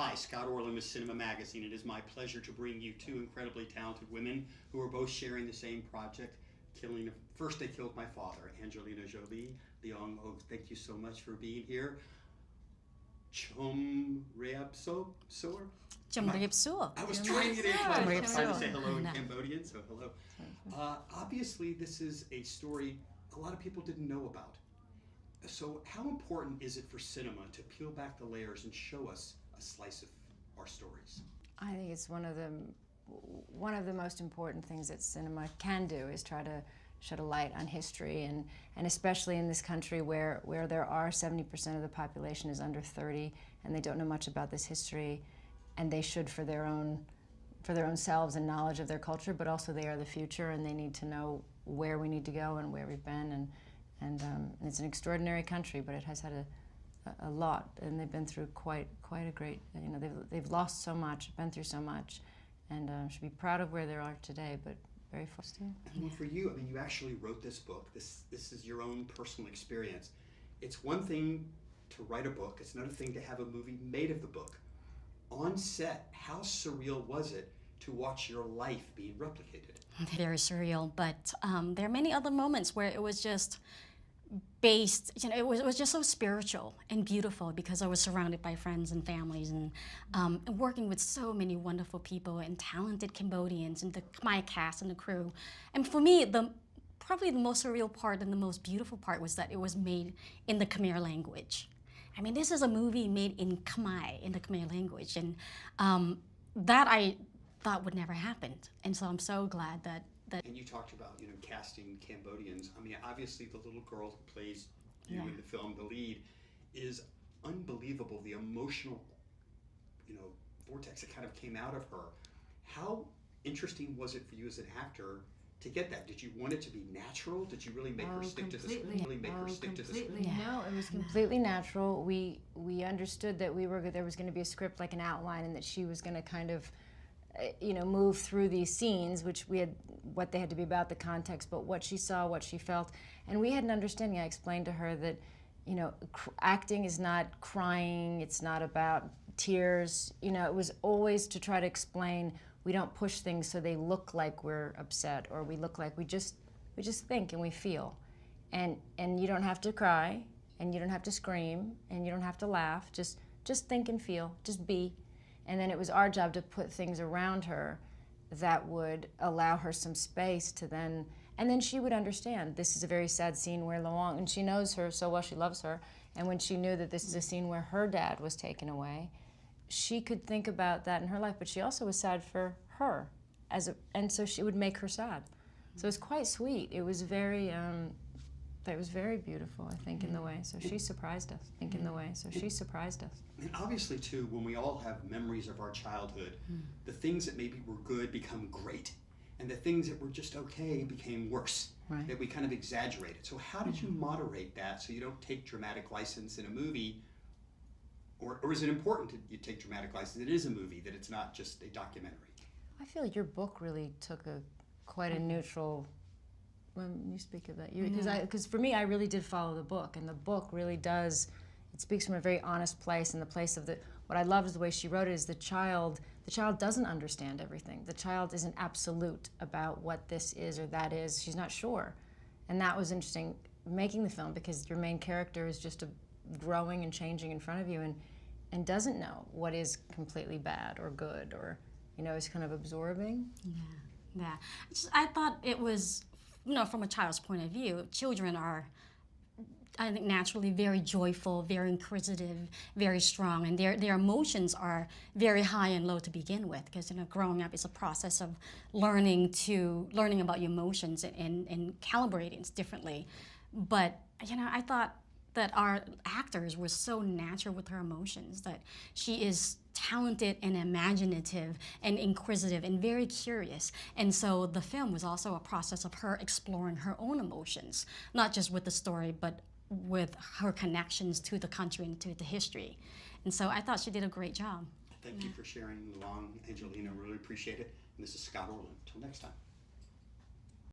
Hi, Scott Orland with CINEMA-Magazine. It is my pleasure to bring you two incredibly talented women who are both sharing the same project. First, they killed my father, Angelina Jolie. Loung Ung, thank you so much for being here. Chom Reap So? I was trying it in, I was trying to say hello in No. Cambodian, so hello. Obviously, this is a story a lot of people didn't know about. So how important is it for cinema to peel back the layers and show us a slice of our stories? I think it's one of the most important things that cinema can do is try to shed a light on history, and especially in this country where there are 70% of the population is under 30 and they don't know much about this history, and they should for their own selves and knowledge of their culture, but also they are the future and they need to know where we need to go and where we've been, and it's an extraordinary country, but it has had a lot, and they've been through quite a great, they've lost so much, been through so much, and should be proud of where they are today, but very frustrating. And for you, I mean, you actually wrote this book. This is your own personal experience. It's one thing to write a book, it's another thing to have a movie made of the book. On set, how surreal was it to watch your life being replicated? Very surreal, but there are many other moments where it was just based, it was just so spiritual and beautiful because I was surrounded by friends and families, and working with so many wonderful people and talented Cambodians and my cast and the crew. And for me, probably the most surreal part and the most beautiful part was that it was made in the Khmer language. I mean, this is a movie made in Khmer, in the Khmer language, and that I thought would never happen. And so I'm so glad that. And you talked about, casting Cambodians. I mean, obviously the little girl who plays you in the film, the lead, is unbelievable. The emotional, vortex that kind of came out of her. How interesting was it for you as an actor to get that? Did you want it to be natural? Did you really make her stick to the script? No, it was completely natural. We understood that there was going to be a script, like an outline, and that she was going to kind of move through these scenes, which what they had to be about, the context, but what she saw, what she felt. And we had an understanding. I explained to her that, acting is not crying, it's not about tears. It was always to try to explain, we don't push things so they look like we're upset, or we look like we just think and we feel. And you don't have to cry, and you don't have to scream, and you don't have to laugh, just think and feel, just be. And then it was our job to put things around her that would allow her some space to then, and then she would understand this is a very sad scene where Loung Ung, and she knows her so well, she loves her, and when she knew that this is a scene where her dad was taken away, she could think about that in her life, but she also was sad for her, and so she would make her sad. So it was quite sweet. It was very beautiful, I think, in the way. So she surprised us. And obviously, too, when we all have memories of our childhood, the things that maybe were good become great, and the things that were just okay became worse. Right. That we kind of exaggerated. So how did you moderate that so you don't take dramatic license in a movie? Or is it important that you take dramatic license? It is a movie, that it's not just a documentary. I feel like your book really took quite a neutral. When you speak of that, because for me, I really did follow the book, and the book really does. It speaks from a very honest place, and the place of what I love is the way she wrote it. Is the child doesn't understand everything. The child isn't absolute about what this is or that is. She's not sure, and that was interesting making the film, because your main character is just growing and changing in front of you, and doesn't know what is completely bad or good, or is kind of absorbing. Yeah. I thought it was. From a child's point of view, children are, I think, naturally very joyful, very inquisitive, very strong, and their emotions are very high and low to begin with, because growing up is a process of learning about your emotions and calibrating differently. But I thought that our actors were so natural with her emotions, that she is talented and imaginative and inquisitive and very curious. And so the film was also a process of her exploring her own emotions, not just with the story, but with her connections to the country and to the history. And so I thought she did a great job. Thank you for sharing, Loung, Angelina. Really appreciate it. And this is Scott Orland. Until next time.